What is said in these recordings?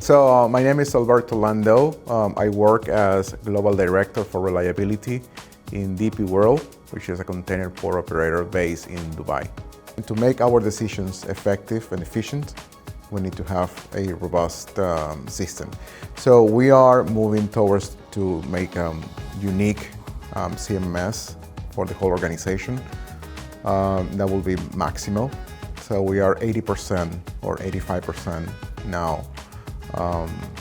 My name is Alberto Landeaux. I work as Global Director for Reliability in DP World, which is a container port operator based in Dubai. And to make our decisions effective and efficient, we need to have a robust system. So we are moving towards to make a unique CMS for the whole organization. That will be Maximo. So we are 80% or 85% now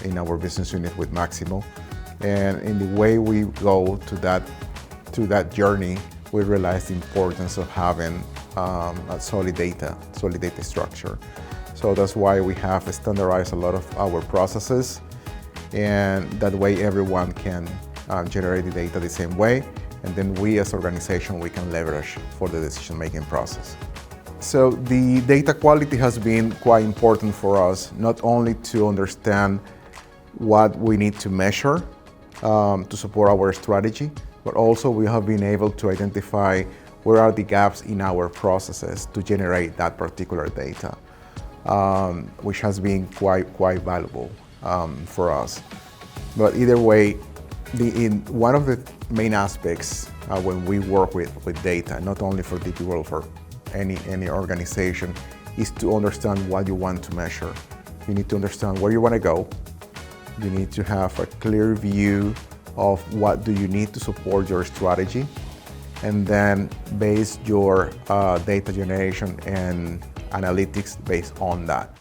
in our business unit with Maximo. And in the way we go to that journey, we realize the importance of having a solid data structure. So that's why we have standardized a lot of our processes, and that way everyone can generate the data the same way, and then we as an organization, we can leverage for the decision-making process. So the data quality has been quite important for us, not only to understand what we need to measure to support our strategy, but also we have been able to identify where are the gaps in our processes to generate that particular data, which has been quite valuable for us. But either way, one of the main aspects when we work with data, not only for DP World, for any organization, is to understand what you want to measure. You need to understand where you want to go. You need to have a clear view of what do you need to support your strategy, and then base your data generation and analytics based on that.